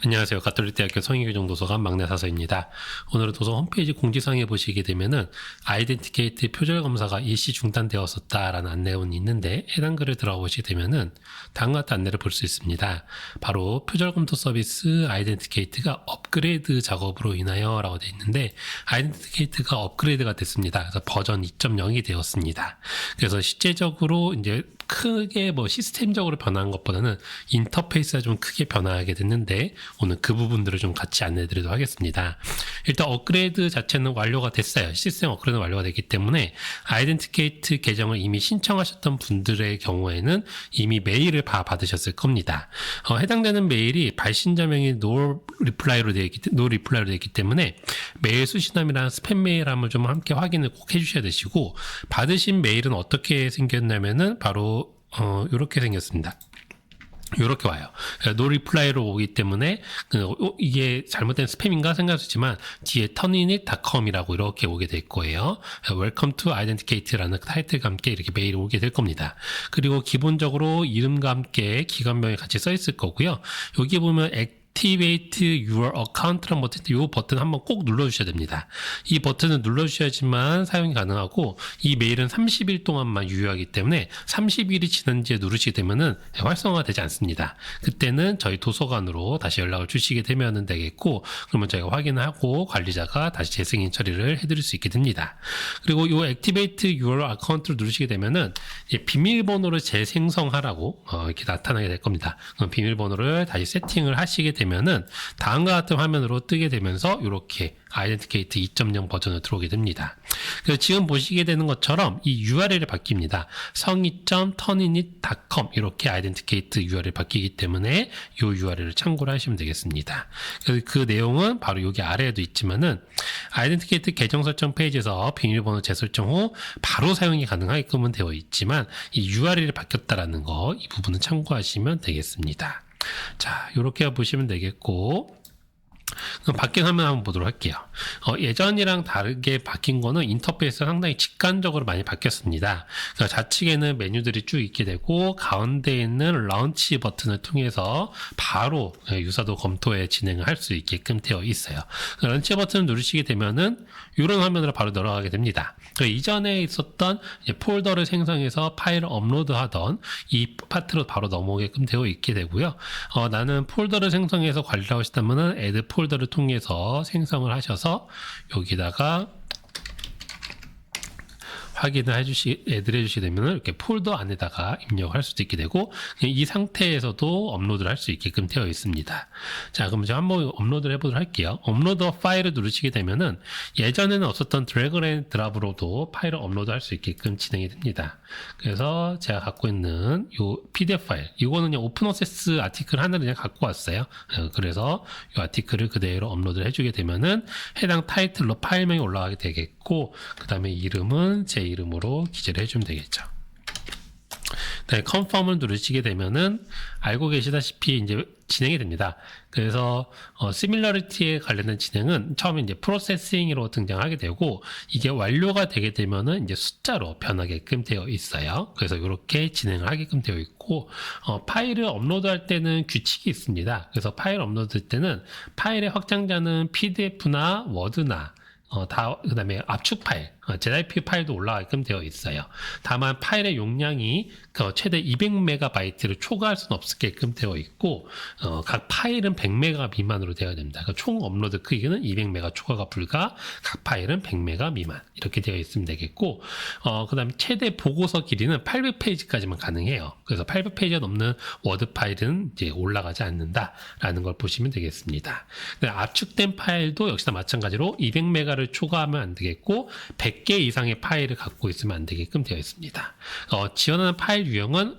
안녕하세요. 가톨릭대학교 성인교정도서관 막내 사서입니다. 오늘은 도서 홈페이지 공지사항에 보시게 되면은 아이덴티케이트 표절 검사가 일시 중단되었었다라는 안내문이 있는데 해당 글을 들어보시게 되면은 다음과 같은 안내를 볼 수 있습니다. 바로 표절 검토 서비스 아이덴티케이트가 업그레이드 작업으로 인하여라고 되어 있는데 아이덴티케이트가 업그레이드가 됐습니다. 그래서 버전 2.0이 되었습니다. 그래서 실제적으로 이제 크게 시스템적으로 변한 것보다는 인터페이스가 좀 크게 변화하게 됐는데 오늘 그 부분들을 좀 같이 안내해 드리도록 하겠습니다. 일단 업그레이드 자체는 완료가 됐어요. 시스템 업그레이드 완료가 됐기 때문에 아이덴티케이트 계정을 이미 신청하셨던 분들의 경우에는 이미 메일을 받으셨을 겁니다. 해당되는 메일이 발신자명이 no reply로 되어 있기 때문에 메일 수신함이랑 스팸 메일함을 좀 함께 확인을 꼭 해주셔야 되시고 받으신 메일은 어떻게 생겼냐면은 바로 이렇게 생겼습니다. 이렇게 와요. no reply로 오기 때문에 이게 잘못된 스팸인가 생각하시지만 뒤에 turninit.com이라고 이렇게 오게 될 거예요. Welcome to Authenticate라는 타이틀과 함께 이렇게 메일이 오게 될 겁니다. 그리고 기본적으로 이름과 함께 기관명이 같이 써 있을 거고요. 여기 보면 Activate your account라는 버튼, 이 버튼 한번 꼭 눌러주셔야 됩니다. 이 버튼을 눌러주셔야지만 사용이 가능하고 이 메일은 30일 동안만 유효하기 때문에 30일이 지난 뒤에 누르시게 되면은 활성화가 되지 않습니다. 그때는 저희 도서관으로 다시 연락을 주시게 되면 되겠고 그러면 저희가 확인하고 관리자가 다시 재승인 처리를 해드릴 수 있게 됩니다. 그리고 이 Activate your account를 누르시게 되면은 비밀번호를 재생성하라고 이렇게 나타나게 될 겁니다. 그럼 비밀번호를 다시 세팅을 하시게 되면은 다음과 같은 화면으로 뜨게 되면서 이렇게 아이덴티케이트 2.0 버전으로 들어오게 됩니다. 그래서 지금 보시게 되는 것처럼 이 URL이 바뀝니다. 성이.turninit.com 이렇게 아이덴티케이트 URL이 바뀌기 때문에 이 URL을 참고를 하시면 되겠습니다. 그래서 그 내용은 바로 여기 아래에도 있지만은 아이덴티케이트 계정 설정 페이지에서 비밀번호 재설정 후 바로 사용이 가능하게끔은 되어 있지만 이 URL이 바뀌었다라는 거 이 부분은 참고하시면 되겠습니다. 자, 이렇게 보시면 되겠고 그럼 바뀐 화면 한번 보도록 할게요. 예전이랑 다르게 바뀐 거는 인터페이스가 상당히 직관적으로 많이 바뀌었습니다. 그러니까 좌측에는 메뉴들이 쭉 있게 되고 가운데에 있는 런치 버튼을 통해서 바로 유사도 검토에 진행을 할 수 있게끔 되어 있어요. 런치 버튼을 누르시게 되면은 이런 화면으로 바로 들어가게 됩니다. 이전에 있었던 폴더를 생성해서 파일을 업로드하던 이 파트로 바로 넘어오게끔 되어 있게 되고요. 나는 폴더를 생성해서 관리를 하고 싶다면은 add 폴더를 통해서 생성을 하셔서 여기다가 확인을 애드를 해주시게 되면 이렇게 폴더 안에다가 입력할 수도 있게 되고 이 상태에서도 업로드를 할 수 있게끔 되어 있습니다. 자, 그럼 제가 한번 업로드를 해보도록 할게요. 업로드 파일을 누르시게 되면은 예전에는 없었던 드래그 앤 드랍으로도 파일을 업로드할 수 있게끔 진행이 됩니다. 그래서 제가 갖고 있는 이 PDF 파일, 이거는 그냥 오픈 어세스 아티클 하나를 그냥 갖고 왔어요. 그래서 이 아티클을 그대로 업로드를 해주게 되면은 해당 타이틀로 파일명이 올라가게 되겠고 그 다음에 이름은 제 이름으로 기재를 해주면 되겠죠. 네, 컨펌을 누르시게 되면은 알고 계시다시피 이제 진행이 됩니다. 그래서 시밀러리티에 관련된 진행은 처음에 이제 프로세싱으로 등장하게 되고 이게 완료가 되게 되면은 이제 숫자로 변하게끔 되어 있어요. 그래서 이렇게 진행을 하게끔 되어 있고 파일을 업로드할 때는 규칙이 있습니다. 그래서 파일 업로드할 때는 파일의 확장자는 PDF나 워드나 그 다음에 압축 파일, ZIP 파일도 올라가게끔 되어 있어요. 다만 파일의 용량이 최대 200MB를 초과할 수는 없게끔 되어 있고, 각 파일은 100MB 미만으로 되어야 됩니다. 그러니까 총 업로드 크기는 200MB 초과가 불가, 각 파일은 100MB 미만. 이렇게 되어 있으면 되겠고, 그 다음에 최대 보고서 길이는 800페이지까지만 가능해요. 그래서 800페이지가 넘는 워드 파일은 이제 올라가지 않는다라는 걸 보시면 되겠습니다. 압축된 파일도 역시나 마찬가지로 200MB를 초과하면 안 되겠고, 100개 이상의 파일을 갖고 있으면 안 되게끔 되어 있습니다. 지원하는 파일 유형은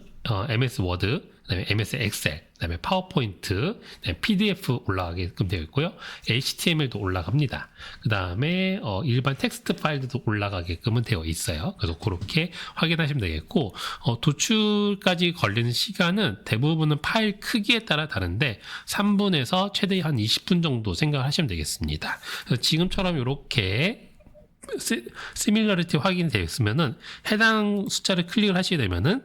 MS 워드, 그다음에 MS 엑셀, 그다음에 파워포인트, 그다음에 PDF 올라가게끔 되어 있고요. HTML도 올라갑니다. 그다음에 일반 텍스트 파일도 올라가게끔은 되어 있어요. 그래서 그렇게 확인하시면 되겠고 도출까지 걸리는 시간은 대부분은 파일 크기에 따라 다른데 3분에서 최대 한 20분 정도 생각하시면 되겠습니다. 그래서 지금처럼 이렇게 시밀러리티 확인이 되어 있으면은 해당 숫자를 클릭을 하시게 되면은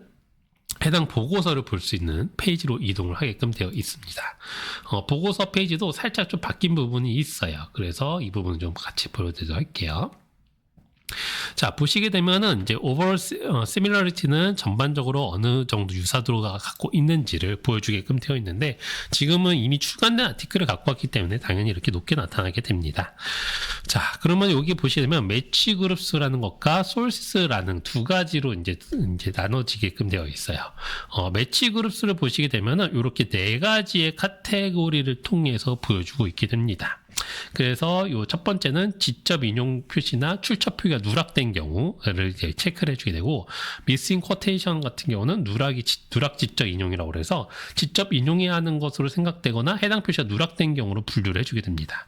해당 보고서를 볼 수 있는 페이지로 이동을 하게끔 되어 있습니다. 보고서 페이지도 살짝 좀 바뀐 부분이 있어요. 그래서 이 부분 좀 같이 보여드리도록 할게요. 자, 보시게 되면은 이제 overall similarity는 전반적으로 어느 정도 유사도가 갖고 있는지를 보여주게끔 되어 있는데, 지금은 이미 출간된 아티클을 갖고 왔기 때문에 당연히 이렇게 높게 나타나게 됩니다. 자, 그러면 여기 보시게 되면 매치 그룹스라는 것과 소스라는 두 가지로 이제 나눠지게끔 되어 있어요. 매치 그룹스를 보시게 되면은 이렇게 네 가지의 카테고리를 통해서 보여주고 있게 됩니다. 그래서 요 첫 번째는 지적 인용 표시나 출처 표기가 누락된 경우를 이제 체크를 해주게 되고, missing quotation 같은 경우는 누락 지적 인용이라고 해서 직접 인용해야 하는 것으로 생각되거나 해당 표시가 누락된 경우로 분류를 해주게 됩니다.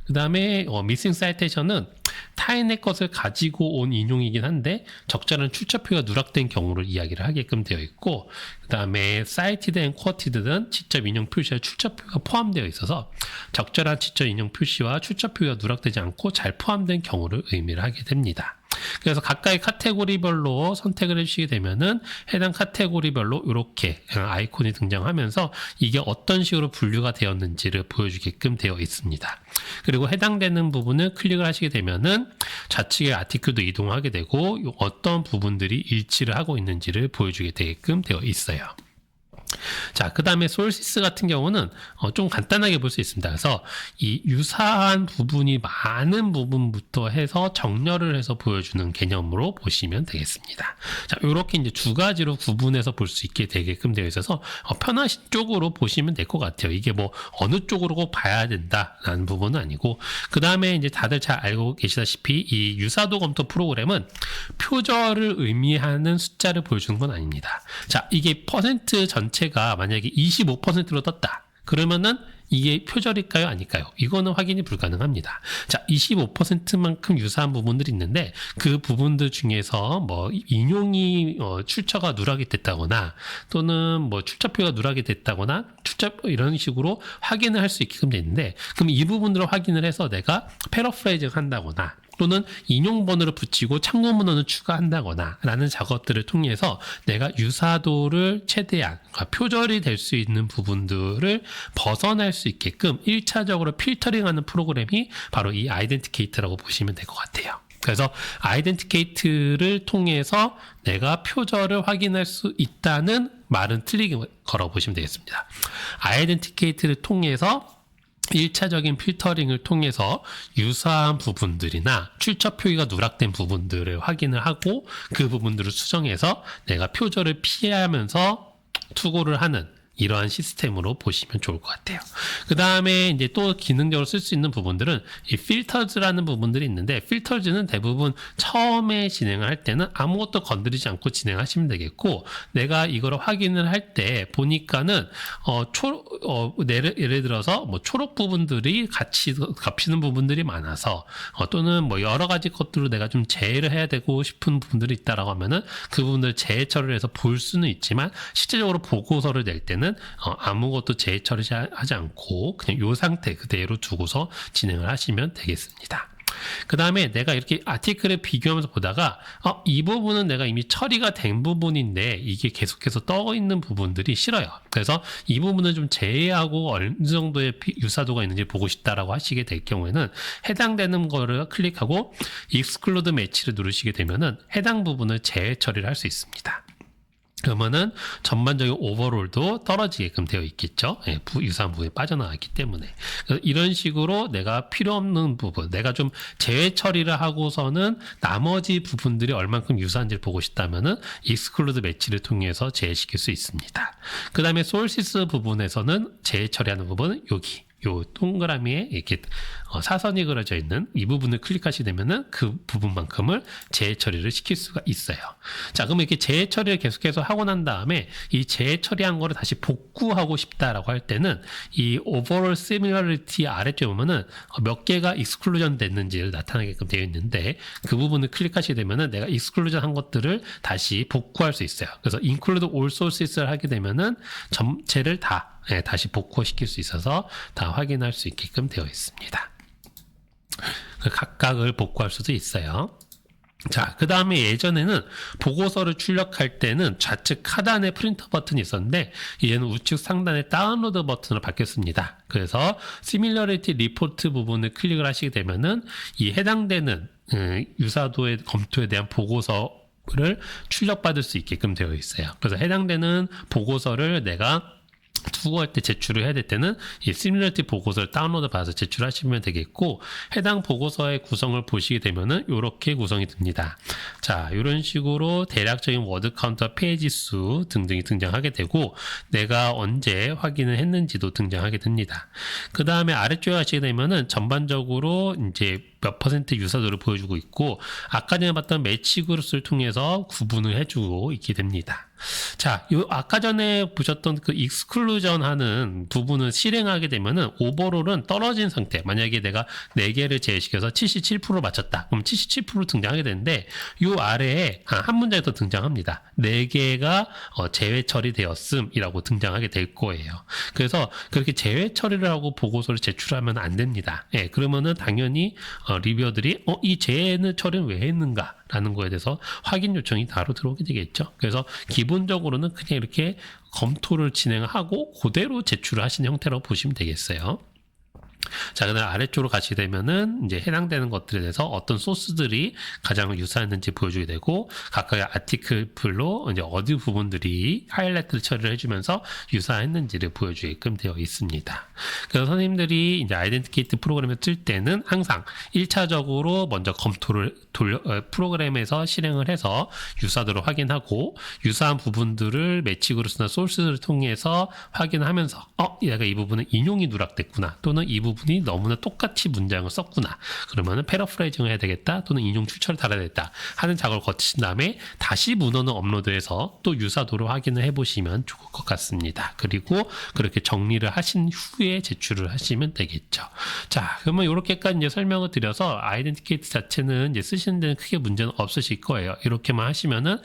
그 다음에 missing citation은 타인의 것을 가지고 온 인용이긴 한데 적절한 출처표가 누락된 경우를 이야기를 하게끔 되어 있고, 그 다음에 cited and quoted는 직접 인용 표시와 출처표가 포함되어 있어서 적절한 직접 인용 표시와 출처표가 누락되지 않고 잘 포함된 경우를 의미를 하게 됩니다. 그래서 각각의 카테고리별로 선택을 해주시게 되면은 해당 카테고리별로 이렇게 아이콘이 등장하면서 이게 어떤 식으로 분류가 되었는지를 보여주게끔 되어 있습니다. 그리고 해당되는 부분을 클릭을 하시게 되면은 좌측의 아티클도 이동하게 되고 어떤 부분들이 일치를 하고 있는지를 보여주게 되게끔 되어 있어요. 자, 그 다음에 솔시스 같은 경우는 좀 간단하게 볼 수 있습니다. 그래서 이 유사한 부분이 많은 부분부터 해서 정렬을 해서 보여주는 개념으로 보시면 되겠습니다. 자, 이렇게 이제 두 가지로 구분해서 볼 수 있게 되게끔 되어 있어서 편하신 쪽으로 보시면 될 것 같아요. 이게 뭐 어느 쪽으로 꼭 봐야 된다라는 부분은 아니고, 그 다음에 이제 다들 잘 알고 계시다시피 이 유사도 검토 프로그램은 표절을 의미하는 숫자를 보여주는 건 아닙니다. 자, 이게 퍼센트 전체가 만약에 25%로 떴다. 그러면은 이게 표절일까요? 아닐까요? 이거는 확인이 불가능합니다. 자, 25%만큼 유사한 부분들이 있는데 그 부분들 중에서 뭐 인용이 출처가 누락이 됐다거나 또는 뭐 출처표가 누락이 됐다거나 이런 식으로 확인을 할 수 있게끔 되는데, 그럼 이 부분들을 확인을 해서 내가 패러프레이징 한다거나 또는 인용 번호를 붙이고 참고 문헌을 추가한다거나 라는 작업들을 통해서 내가 유사도를 최대한 표절이 될 수 있는 부분들을 벗어날 수 있게끔 1차적으로 필터링하는 프로그램이 바로 이 아이덴티케이트라고 보시면 될 것 같아요. 그래서 아이덴티케이트를 통해서 내가 표절을 확인할 수 있다는 말은 틀리게 걸어보시면 되겠습니다. 아이덴티케이트를 통해서 1차적인 필터링을 통해서 유사한 부분들이나 출처 표기가 누락된 부분들을 확인을 하고 그 부분들을 수정해서 내가 표절을 피하면서 투고를 하는 이러한 시스템으로 보시면 좋을 것 같아요. 그 다음에 이제 또 기능적으로 쓸 수 있는 부분들은 이 필터즈라는 부분들이 있는데, 필터즈는 대부분 처음에 진행을 할 때는 아무것도 건드리지 않고 진행하시면 되겠고, 내가 이거를 확인을 할 때 보니까는 예를 들어서 뭐 초록 부분들이 같이 겹치는 부분들이 많아서 또는 뭐 여러 가지 것들로 내가 좀 제외를 해야 되고 싶은 부분들이 있다라고 하면은 그 부분을 제외 처리를 해서 볼 수는 있지만 실제적으로 보고서를 낼 때는 아무것도 재해 처리하지 않고 그냥 이 상태 그대로 두고서 진행을 하시면 되겠습니다. 그 다음에 내가 이렇게 아티클을 비교하면서 보다가 이 부분은 내가 이미 처리가 된 부분인데 이게 계속해서 떠 있는 부분들이 싫어요. 그래서 이 부분을 좀 제외하고 어느 정도의 유사도가 있는지 보고 싶다라고 하시게 될 경우에는 해당되는 거를 클릭하고 Exclude Match를 누르시게 되면은 해당 부분을 제외 처리를 할 수 있습니다. 그러면은 전반적인 오버롤도 떨어지게끔 되어 있겠죠. 예, 유사한 부분이 빠져나왔기 때문에. 그래서 이런 식으로 내가 필요 없는 부분, 내가 좀 제외 처리를 하고서는 나머지 부분들이 얼만큼 유사한지를 보고 싶다면은 exclude match를 통해서 제외시킬 수 있습니다. 그 다음에 sources 부분에서는 제외 처리하는 부분은 여기. 요 동그라미에 이렇게 사선이 그려져 있는 이 부분을 클릭하시게 되면은 그 부분만큼을 재해 처리를 시킬 수가 있어요. 자, 그러면 이렇게 재해 처리를 계속해서 하고 난 다음에 이 재해 처리한 거를 다시 복구하고 싶다라고 할 때는 이 overall similarity 아래쪽에 보면은 몇 개가 exclusion 됐는지를 나타나게끔 되어 있는데 그 부분을 클릭하시게 되면은 내가 exclusion 한 것들을 다시 복구할 수 있어요. 그래서 include all sources를 하게 되면은 전체를 다시 복구시킬 수 있어서 다 확인할 수 있게끔 되어 있습니다. 각각을 복구할 수도 있어요. 자, 그 다음에 예전에는 보고서를 출력할 때는 좌측 하단에 프린터 버튼이 있었는데 이제는 우측 상단에 다운로드 버튼으로 바뀌었습니다. 그래서 시밀러리티 리포트 부분을 클릭을 하시게 되면은 이 해당되는 유사도의 검토에 대한 보고서를 출력받을 수 있게끔 되어 있어요. 그래서 해당되는 보고서를 내가 투고할 때 제출을 해야 될 때는 이 시뮬러티 보고서를 다운로드 받아서 제출하시면 되겠고, 해당 보고서의 구성을 보시게 되면은 이렇게 구성이 됩니다. 자, 이런 식으로 대략적인 워드 카운터 페이지 수 등등이 등장하게 되고, 내가 언제 확인을 했는지도 등장하게 됩니다. 그 다음에 아래쪽에 가시게 되면은 전반적으로 이제 몇 퍼센트 유사도를 보여주고 있고, 아까 전에 봤던 매치 그룹을 통해서 구분을 해주고 있게 됩니다. 자, 아까 전에 보셨던 그 익스클루전 하는 부분을 실행하게 되면은 오버롤은 떨어진 상태. 만약에 내가 4개를 제외시켜서 77% 맞췄다. 그럼 77% 등장하게 되는데, 요 아래에 한 문장이 더 등장합니다. 4개가 제외 처리되었음이라고 등장하게 될 거예요. 그래서 그렇게 제외 처리를 하고 보고서를 제출하면 안 됩니다. 예, 그러면은 당연히 리뷰어들이 이 제외는 처리는 왜 했는가? 라는 거에 대해서 확인 요청이 바로 들어오게 되겠죠. 그래서 기본적으로는 그냥 이렇게 검토를 진행하고 그대로 제출을 하시는 형태로 보시면 되겠어요. 자, 그다음 아래쪽으로 가시게 되면은 이제 해당되는 것들에 대해서 어떤 소스들이 가장 유사했는지 보여주게 되고, 각각의 아티클별로 이제 어디 부분들이 하이라이트 처리를 해주면서 유사했는지를 보여주게끔 되어 있습니다. 그래서 선생님들이 이제 아이덴티케이트 프로그램을 쓸 때는 항상 1차적으로 먼저 검토를 프로그램에서 실행을 해서 유사도를 확인하고, 유사한 부분들을 매치 그룹이나 소스를 통해서 확인하면서 얘가 이 부분은 인용이 누락됐구나, 또는 이 부분이 너무나 똑같이 문장을 썼구나, 그러면은 패러프레이징을 해야 되겠다, 또는 인용 출처를 달아야 되겠다 하는 작업을 거치신 다음에 다시 문헌을 업로드해서 또 유사도를 확인을 해보시면 좋을 것 같습니다. 그리고 그렇게 정리를 하신 후에 제출을 하시면 되겠죠. 자, 그러면 이렇게까지 이제 설명을 드려서 아이덴티케이트 자체는 이제 쓰시는 데는 크게 문제는 없으실 거예요. 이렇게만 하시면은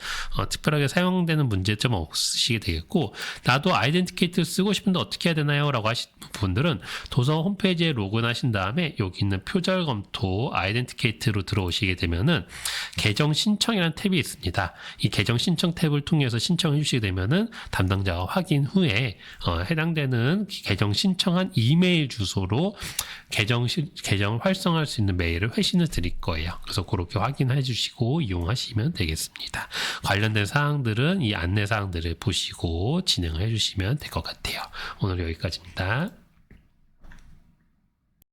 특별하게 사용되는 문제점은 없으시게 되겠고, 나도 아이덴티케이트를 쓰고 싶은데 어떻게 해야 되나요? 라고 하시는 분들은 도서 홈페이지에 로그인하신 다음에 여기 있는 표절 검토 아이덴티케이트로 들어오시게 되면은 계정 신청이라는 탭이 있습니다. 이 계정 신청 탭을 통해서 신청해 주시게 되면은 담당자가 확인 후에 해당되는 계정 신청한 이메일 주소로 계정을 활성화할 수 있는 메일을 회신을 드릴 거예요. 그래서 그렇게 확인해 주시고 이용하시면 되겠습니다. 관련된 사항들은 이 안내 사항들을 보시고 진행을 해 주시면 될 것 같아요. 오늘 여기까지입니다.